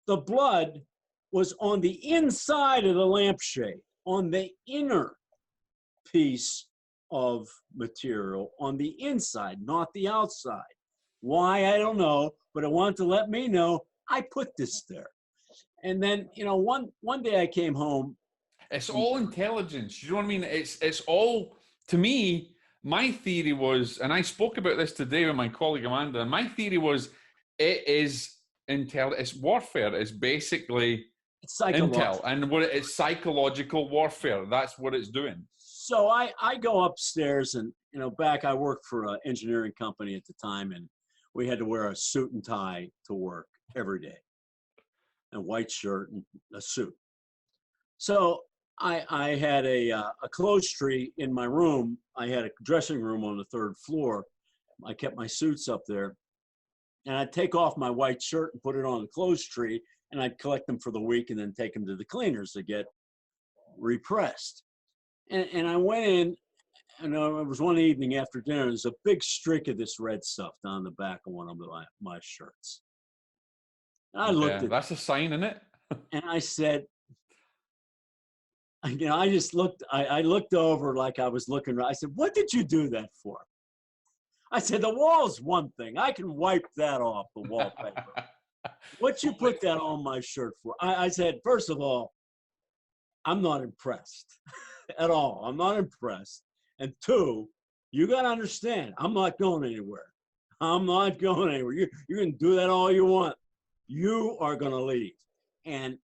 The blood was on the inside of the lampshade, on the inner piece of material, on the inside, not the outside. Why, I don't know, but it wanted to let me know I put this there. And then, you know, one day I came home. It's all intelligence. You know what I mean? It's all, to me, my theory was, and I spoke about this today with my colleague Amanda, and my theory was it is it's warfare. It's basically intel, and it's psychological warfare. That's what it's doing. So I go upstairs, and, you know, I worked for an engineering company at the time, and we had to wear a suit and tie to work every day, and white shirt and a suit. So I had a clothes tree in my room. I had a dressing room on the 3rd floor. I kept my suits up there, and I'd take off my white shirt and put it on the clothes tree, and I'd collect them for the week and then take them to the cleaners to get repressed. And I went in, and it was one evening after dinner. There's a big streak of this red stuff down the back of one of my shirts. And I looked at that's a sign, isn't it? And I said, you know, I just looked, I looked over like I was looking. I said, what did you do that for? I said, the wall's one thing. I can wipe that off the wallpaper. What you put that on my shirt for? I said, first of all, I'm not impressed at all. I'm not impressed. And 2, you got to understand, I'm not going anywhere. I'm not going anywhere. You can do that all you want. You are going to leave. And,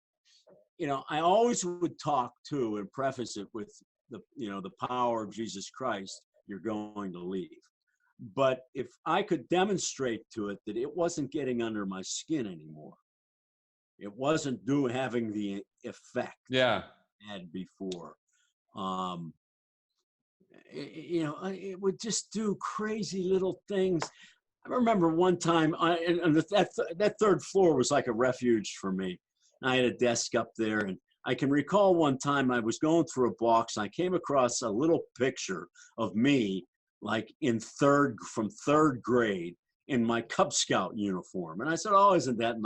you know, I always would talk to and preface it with the power of Jesus Christ, you're going to leave. But if I could demonstrate to it that it wasn't getting under my skin anymore, it wasn't having the effect it had before, It would just do crazy little things. I remember one time, that third floor was like a refuge for me. I had a desk up there, and I can recall one time I was going through a box, and I came across a little picture of me, like from third grade, in my Cub Scout uniform. And I said, "Oh, isn't that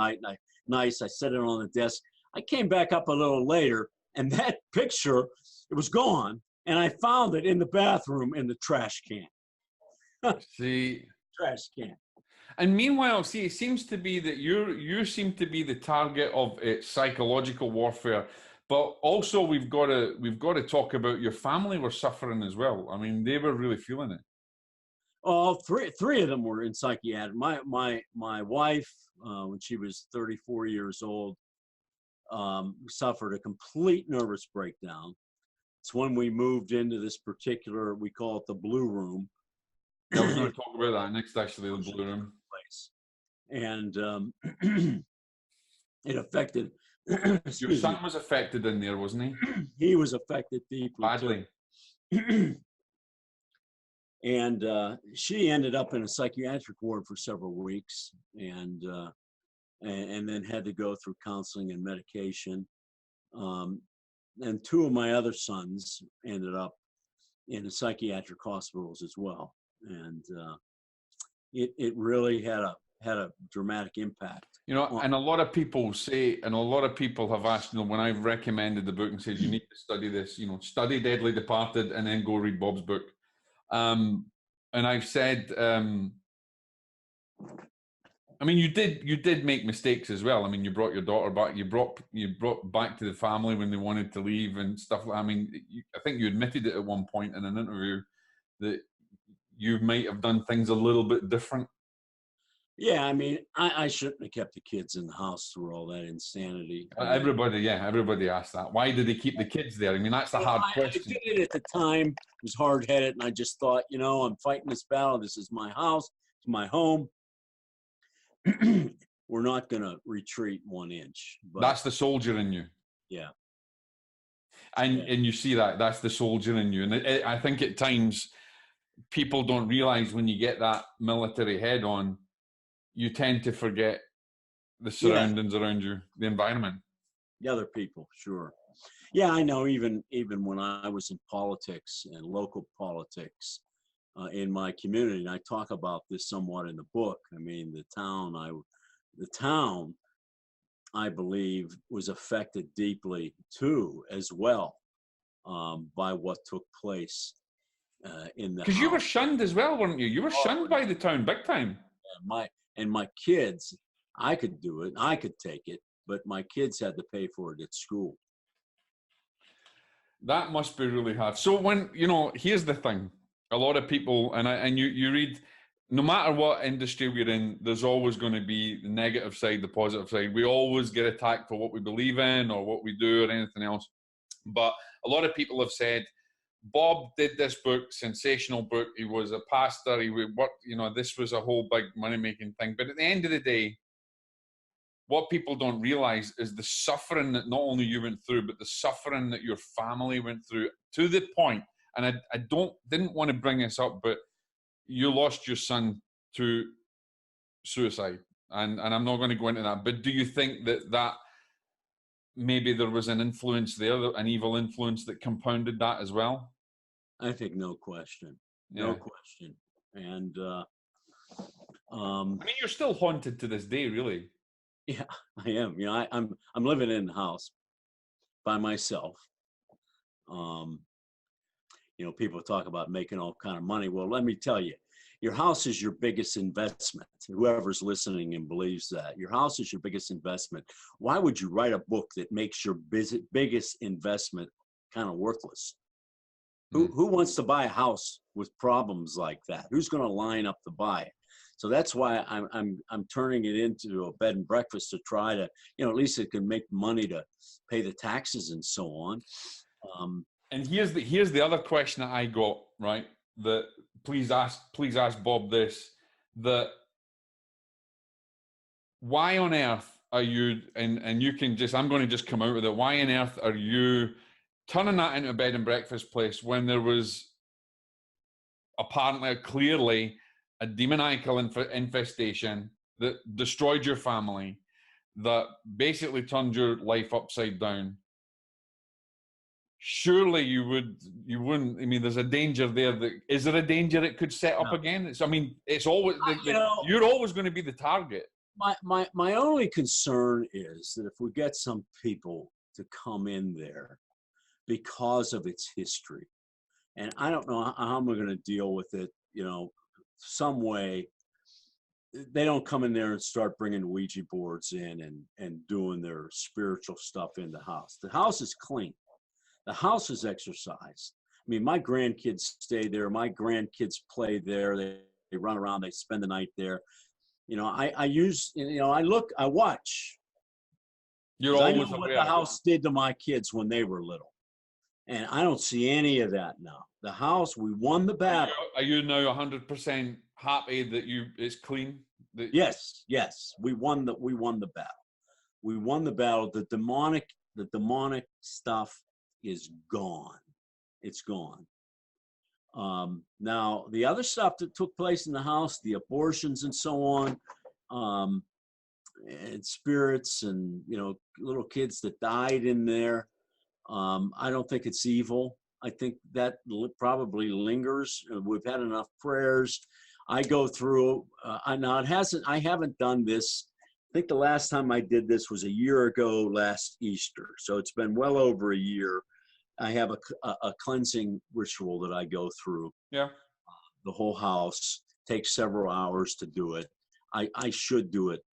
nice?" I set it on the desk. I came back up a little later, and that picture, it was gone, and I found it in the bathroom in the trash can. See, Trash can. and meanwhile, see, it seems to be that you seem to be the target of psychological warfare, but also we've got to talk about your family were suffering as well. I mean, they were really feeling it. Oh, three of them were in psychiatric. My wife, when she was 34 years old, suffered a complete nervous breakdown. It's when we moved into this particular, we call it the Blue Room. I was going to talk about that next, actually, the Blue Room. Place. And it affected. Your son was affected in there, wasn't he? He was affected deeply. Badly. And she ended up in a psychiatric ward for several weeks, and then had to go through counseling and medication. And two of my other sons ended up in psychiatric hospitals as well. And it really had a dramatic impact. And a lot of people say, and a lot of people have asked, when I've recommended the book and said, you need to study this, study Deadly Departed and then go read Bob's book. And I've said, I mean, you did make mistakes as well. I mean, you brought your daughter back. You brought back to the family when they wanted to leave and stuff. I mean, I think you admitted it at one point in an interview that you might have done things a little bit different. Yeah, I mean, I shouldn't have kept the kids in the house through all that insanity. Everybody asked that. Why did they keep the kids there? I mean, that's the hard question. I did it at the time. It was hard-headed, and I just thought, I'm fighting this battle. This is my house. It's my home. We're not going to retreat 1 inch. But that's the soldier in you. Yeah. And you see that's the soldier in you. And I think at times people don't realize when you get that military head on, you tend to forget the surroundings around you, the environment. The other people, sure. Yeah, I know. Even when I was in politics and local politics in my community, and I talk about this somewhat in the book. I mean, the town, I believe, was affected deeply too, as well, by what took place in the. Because you were shunned as well, weren't you? You were shunned by the town, big time. My kids, I could do it, I could take it, but my kids had to pay for it at school. That must be really hard. So when, here's the thing. A lot of people, and you read, no matter what industry we're in, there's always going to be the negative side, the positive side. We always get attacked for what we believe in or what we do or anything else. But a lot of people have said, Bob did this book, sensational book. He was a pastor. He worked, this was a whole big money-making thing. But at the end of the day, what people don't realize is the suffering that not only you went through, but the suffering that your family went through, to the point, and I didn't want to bring this up, but you lost your son to suicide. And I'm not going to go into that. But do you think that maybe there was an influence there, an evil influence that compounded that as well? I think no question. No question. And I mean, you're still haunted to this day, really. Yeah, I am. I'm living in the house by myself. People talk about making all kind of money. Well, let me tell you, your house is your biggest investment. Whoever's listening and believes that. Your house is your biggest investment. Why would you write a book that makes your biggest investment kind of worthless? Who wants to buy a house with problems like that? Who's going to line up to buy it? So that's why I'm turning it into a bed and breakfast to try to, at least it can make money to pay the taxes and so on. And here's the other question that I got, right? That please ask Bob this. That why on earth are you, and you can I'm going to just come out with it. Why on earth are you turning that into a bed and breakfast place when there was apparently, clearly, a demoniacal infestation that destroyed your family, that basically turned your life upside down. Surely you wouldn't. I mean, there's a danger there. Is there a danger it could set up again? It's always you're always going to be the target. My only concern is that if we get some people to come in there because of its history, and I don't know how I'm going to deal with it, some way, they don't come in there and start bringing Ouija boards in and doing their spiritual stuff in the house. The house is clean. The house is exercised. I mean, my grandkids stay there. My grandkids play there. They run around. They spend the night there. I watch. You're always I know aware. what the house did to my kids when they were little. And I don't see any of that now. The house, we won the battle. Are you now 100% happy that it's clean? Yes. We won the battle. We won the battle. The demonic stuff is gone. It's gone. Now, the other stuff that took place in the house, the abortions and so on, and spirits and, little kids that died in there, I don't think it's evil. I think that probably lingers. We've had enough prayers. I go through, I haven't done this. I think the last time I did this was a year ago last Easter. So it's been well over a year. I have a cleansing ritual that I go through. Yeah. The whole house takes several hours to do it. I should do it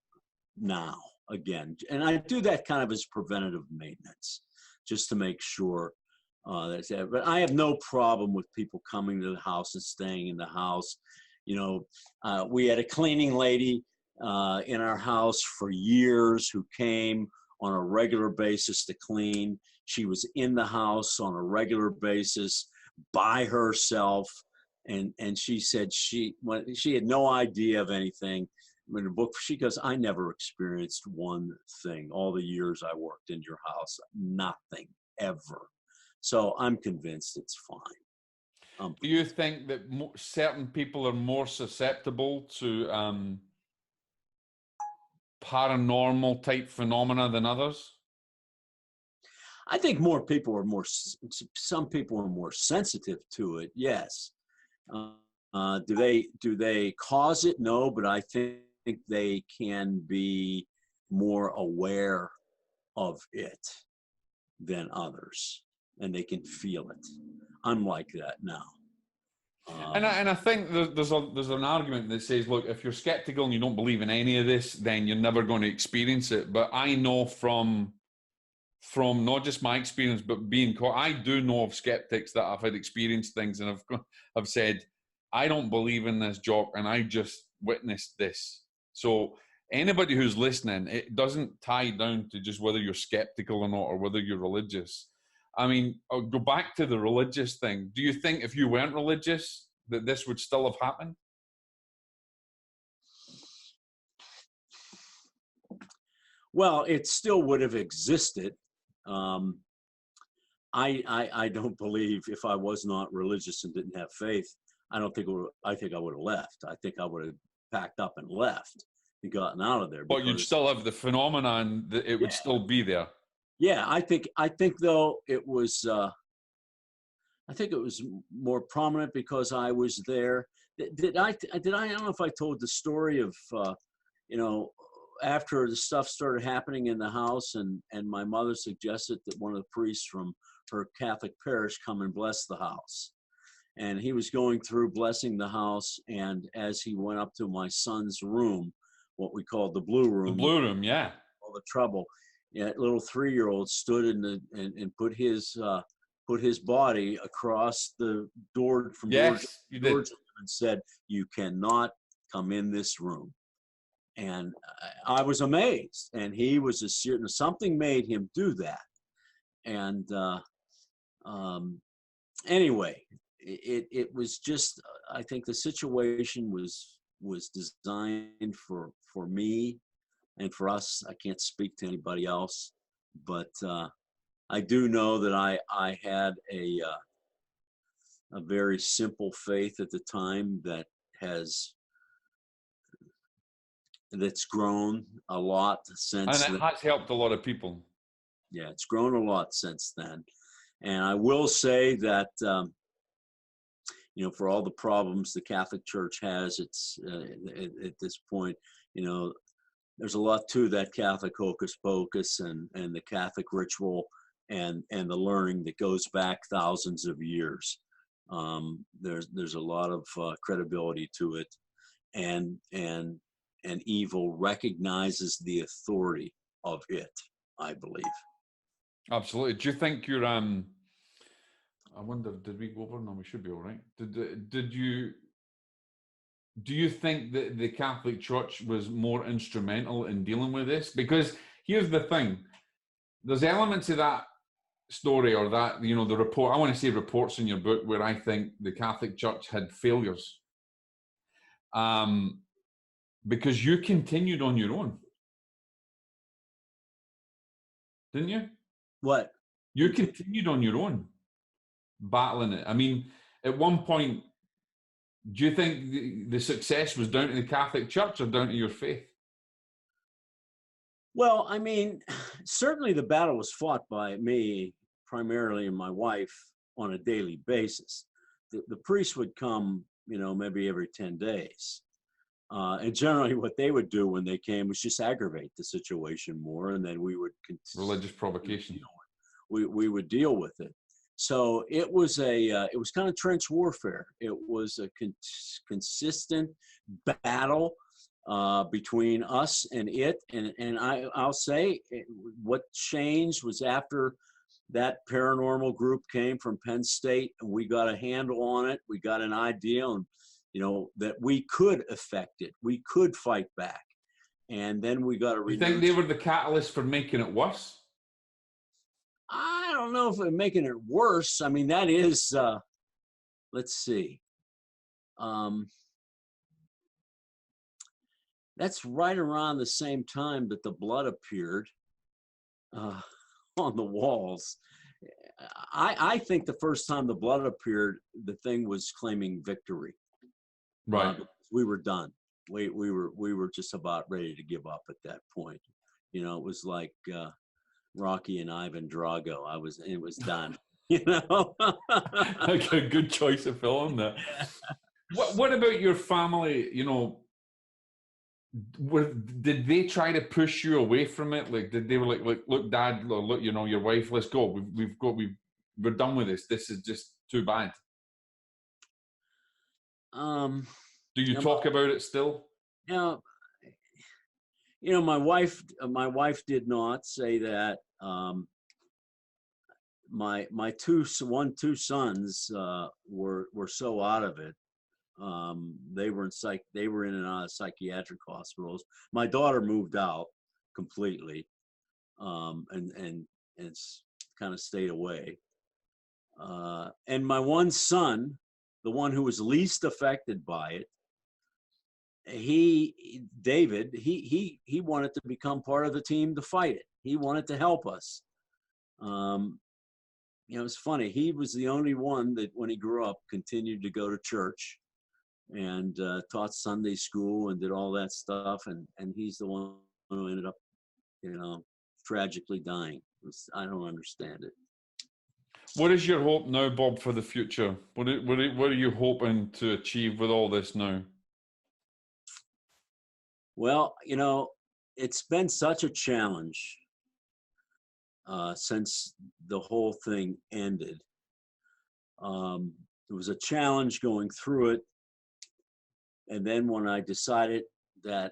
now again. And I do that kind of as preventative maintenance, just to make sure that's that. But I have no problem with people coming to the house and staying in the house. We had a cleaning lady in our house for years who came on a regular basis to clean. She was in the house on a regular basis by herself. And she said she had no idea of anything. In the book, she goes, I never experienced one thing. All the years I worked in your house, nothing, ever. So I'm convinced it's fine. Do you think that certain people are more susceptible to paranormal type phenomena than others? I think some people are more sensitive to it. Yes. Do they cause it? No, but I think they can be more aware of it than others, and they can feel it. I'm like that now. And I think there's an argument that says, look, if you're skeptical and you don't believe in any of this, then you're never going to experience it. But I know from not just my experience, but being caught, I do know of skeptics that have had experienced things and have said, I don't believe in this, Jock, and I just witnessed this. So anybody who's listening, it doesn't tie down to just whether you're skeptical or not, or whether you're religious. I mean, I'll go back to the religious thing. Do you think if you weren't religious, that this would still have happened? Well, it still would have existed. I don't believe, if I was not religious and didn't have faith, I think I would have left. I think I would have packed up and left and gotten out of there. But you'd still have the phenomenon that it would still be there. Yeah, I think though it was, I think it was more prominent because I was there. I don't know if I told the story of, after the stuff started happening in the house, and my mother suggested that one of the priests from her Catholic parish come and bless the house. And he was going through blessing the house, and as he went up to my son's room, what we called the blue room. The blue room, yeah. All the trouble. That little 3-year-old stood and put his body across the door from George and said, "You cannot come in this room." And I was amazed, and he was something made him do that. And anyway, it was just, I think the situation was designed for me and for us. I can't speak to anybody else, but I do know that I had a very simple faith at the time that's grown a lot since And it then. has helped a lot of people. Yeah, it's grown a lot since then. And I will say that, for all the problems the Catholic Church has, it's at this point, there's a lot to that Catholic hocus pocus and the Catholic ritual and the learning that goes back thousands of years. There's a lot of credibility to it, and evil recognizes the authority of it, I believe. Absolutely. Do you think you're I wonder, did we go over? No, we should be all right. Do you think that the Catholic Church was more instrumental in dealing with this? Because here's the thing, there's elements of that story, or that, the report, I want to say reports in your book, where I think the Catholic Church had failures. Because you continued on your own. Didn't you? What? You continued on your own, battling it. I mean, at one point, do you think the success was down to the Catholic Church or down to your faith? Well, I mean, certainly the battle was fought by me, primarily, and my wife on a daily basis. The priest would come, maybe every 10 days. And generally what they would do when they came was just aggravate the situation more, and then we would religious provocation. We would deal with it. So it was kind of trench warfare. It was a consistent battle between us and it. And I'll say what changed was after that paranormal group came from Penn State, and we got a handle on it. We got an idea on, that we could affect it. We could fight back. And then we got to. You think they were the catalyst for making it worse? I don't know if we're making it worse. I mean, that is, let's see. That's right around the same time that the blood appeared on the walls. I think the first time the blood appeared, the thing was claiming victory. Right. We were done. We were just about ready to give up at that point. It was like Rocky and Ivan Drago. It was done. Like a good choice of film there. What about your family? Did they try to push you away from it? Like, did they were like, look, Dad, look, your wife, let's go. We're done with this. This is just too bad. Do you talk about it still? My wife did not say that. My two sons were so out of it. They were in and out of psychiatric hospitals. My daughter moved out completely, and kind of stayed away. And my one son, the one who was least affected by it, David, he wanted to become part of the team to fight it. He wanted to help us. It's funny. He was the only one that, when he grew up, continued to go to church and taught Sunday school and did all that stuff. And he's the one who ended up, tragically dying. I don't understand it. What is your hope now, Bob, for the future? What are you hoping to achieve with all this now? Well, it's been such a challenge since the whole thing ended. It was a challenge going through it. And then when I decided that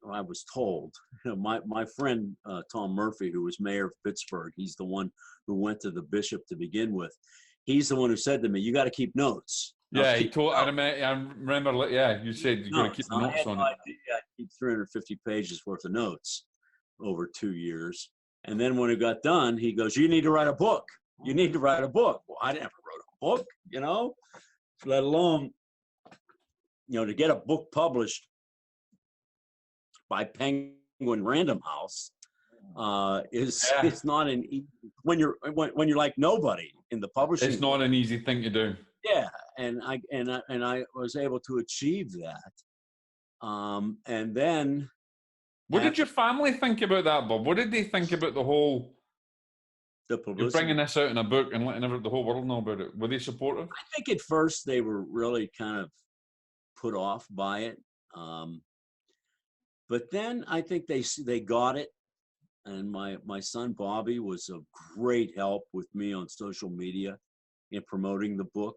I was told, my friend, Tom Murphy, who was mayor of Pittsburgh, he's the one who went to the bishop to begin with. He's the one who said to me, you got to keep notes. Yeah, he told. I remember. Yeah, you said you're going to keep the notes on it. I keep 350 pages worth of notes over 2 years, and then when it got done, he goes, "You need to write a book. You need to write a book." Well, I never wrote a book, let alone, to get a book published by Penguin Random House. it's not an when you're like nobody in the publishing. It's not an easy thing to do. Yeah, and I was able to achieve that. And then, what did your family think about that, Bob? What did they think about the whole? The publicity. You're bringing this out in a book and letting the whole world know about it. Were they supportive? I think at first they were really kind of put off by it, but then I think they got it. And my son Bobby was a great help with me on social media in promoting the book,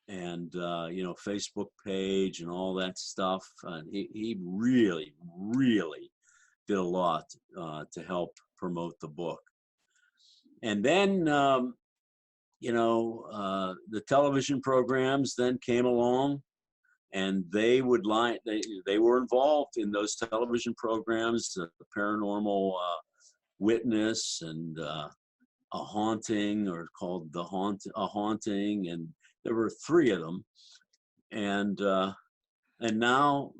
and Facebook page and all that stuff. And he really did a lot to help promote the book. And then the television programs then came along, and they were involved in those television programs, the Paranormal Witness and A Haunting, or called A Haunting, and there were 3 of them, and now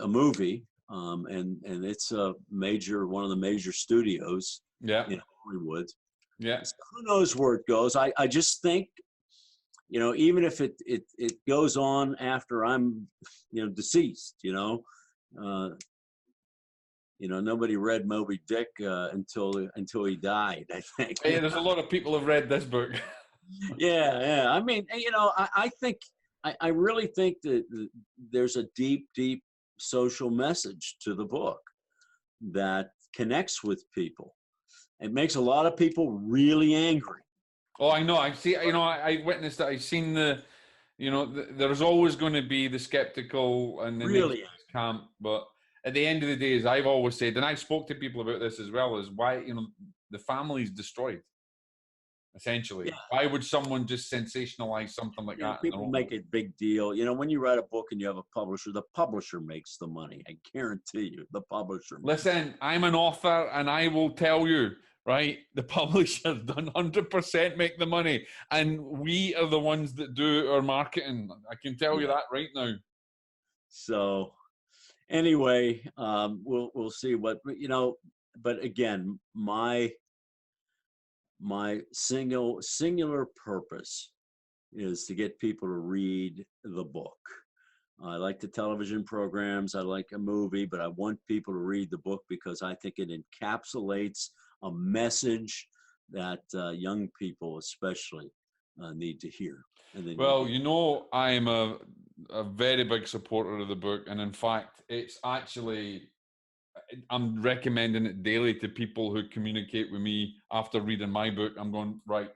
a movie, and it's one of the major studios in Hollywood. Yeah. So who knows where it goes? I just think, even if it goes on after I'm, deceased, nobody read Moby Dick until he died, I think. Yeah, there's a lot of people have read this book. Yeah. I mean, I really think that there's a deep social message to the book that connects with people. It makes a lot of people really angry. Oh, I know. I see. I witnessed that. I've seen there's always going to be the skeptical and the really camp, but at the end of the day, as I've always said, and I've spoke to people about this as well, is why the family's destroyed. Essentially, why would someone just sensationalize something like that? People make a big deal. When you write a book and you have a publisher, the publisher makes the money. I guarantee you, the publisher. Listen, I'm an author, and I will tell you, right? The publisher done 100% make the money, and we are the ones that do our marketing. I can tell you that right now. So, anyway, we'll see what But again, my singular purpose is to get people to read the book. I like the television programs, I like a movie, but I want people to read the book because I think it encapsulates a message that young people especially need to hear. I am a very big supporter of the book, and in fact, it's actually, I'm recommending it daily to people who communicate with me after reading my book. I'm going, right,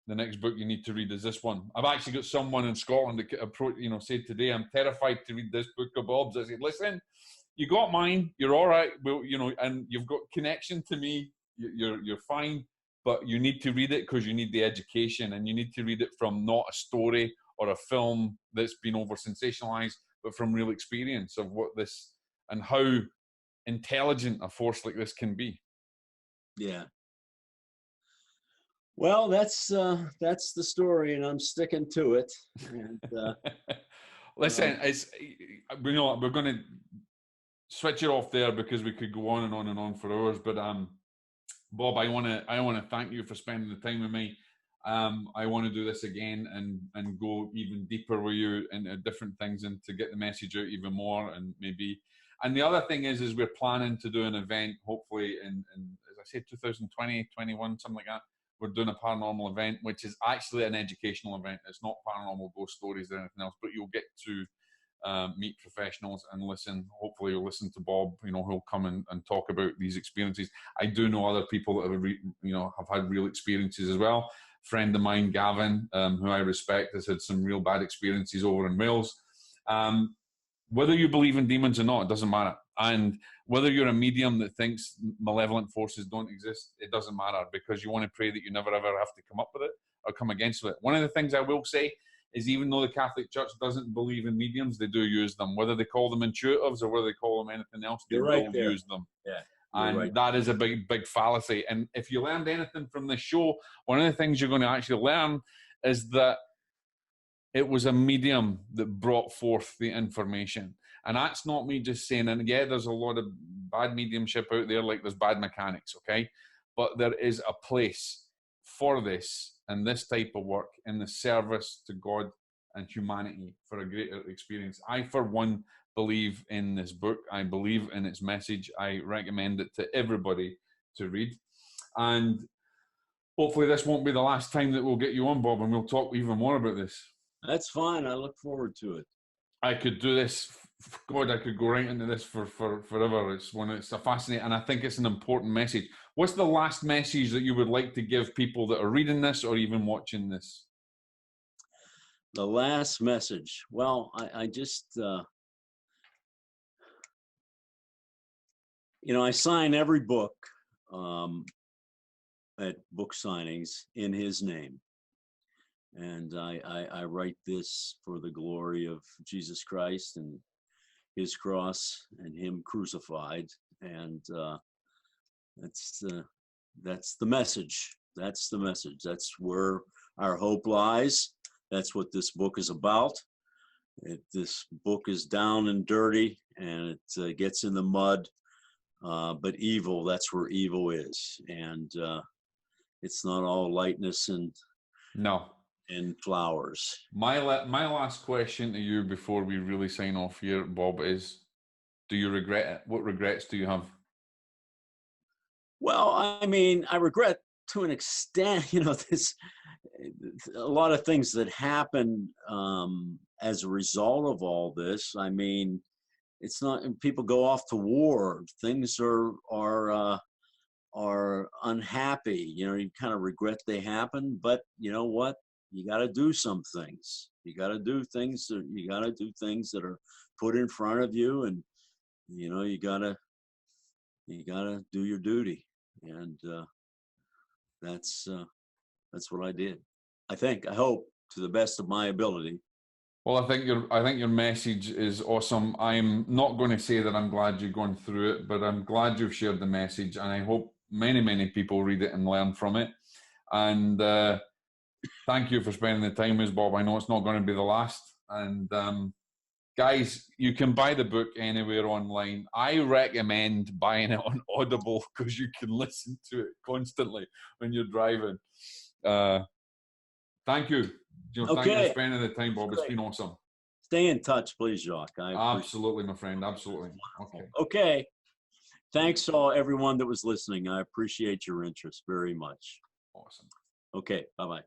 the next book you need to read is this one. I've actually got someone in Scotland that said today, I'm terrified to read this book of Bob's. I said, listen, you got mine, you're all right, well, and you've got connection to me, you're fine, but you need to read it because you need the education, and you need to read it from not a story or a film that's been over sensationalized, but from real experience of what this and how intelligent a force like this can be. Yeah. Well, that's the story, and I'm sticking to it. And, listen, we're going to switch it off there because we could go on and on and on for hours. But Bob, I want to thank you for spending the time with me. I want to do this again and go even deeper with you into different things and to get the message out even more, and maybe. And the other thing is we're planning to do an event, hopefully in as I said, 2020, 21, something like that. We're doing a paranormal event, which is actually an educational event. It's not paranormal ghost stories or anything else, but you'll get to meet professionals and listen. Hopefully you'll listen to Bob, who'll come and talk about these experiences. I do know other people that have had real experiences as well. A friend of mine, Gavin, who I respect, has had some real bad experiences over in Wales. Whether you believe in demons or not, it doesn't matter. And whether you're a medium that thinks malevolent forces don't exist, it doesn't matter, because you want to pray that you never ever have to come up with it or come against it. One of the things I will say is, even though the Catholic Church doesn't believe in mediums, they do use them. Whether they call them intuitives or whether they call them anything else, they will use them. Yeah. And that is a big fallacy. And if you learned anything from this show, one of the things you're going to actually learn is that it was a medium that brought forth the information. And that's not me just saying, and yeah, there's a lot of bad mediumship out there, like there's bad mechanics, okay? But there is a place for this and this type of work in the service to God and humanity for a greater experience. I, for one, believe in this book. I believe in its message. I recommend it to everybody to read. And hopefully this won't be the last time that we'll get you on, Bob, and we'll talk even more about this. That's fine. I look forward to it. I could do this. God, I could go right into this for forever. It's a fascinating, and I think it's an important message. What's the last message that you would like to give people that are reading this or even watching this? The last message. Well, I just, I sign every book at book signings in his name. And I write this for the glory of Jesus Christ and his cross and him crucified. And that's the message. That's the message. That's where our hope lies. That's what this book is about. This book is down and dirty, and it gets in the mud. But evil, that's where evil is. And it's not all lightness and flowers. My last question to you before we really sign off here, Bob, is, do you regret it? What regrets do you have? Well, I mean, I regret to an extent, a lot of things that happen as a result of all this. I mean, it's not, people go off to war. Things are unhappy. You kind of regret they happen, but you know what? You got to do some things. You got to do things. You got to do things that are put in front of you, and you got to do your duty. And that's what I did. I hope, to the best of my ability. Well, I think your message is awesome. I'm not going to say that I'm glad you've gone through it, but I'm glad you've shared the message, and I hope many, many people read it and learn from it. And thank you for spending the time with us, Bob. I know it's not going to be the last. And guys, you can buy the book anywhere online. I recommend buying it on Audible because you can listen to it constantly when you're driving. Thank you. Thank you for spending the time, Bob. It's been awesome. Stay in touch, please, Jock. Absolutely, my friend. Absolutely. Okay. Thanks to everyone that was listening. I appreciate your interest very much. Awesome. Okay. Bye-bye.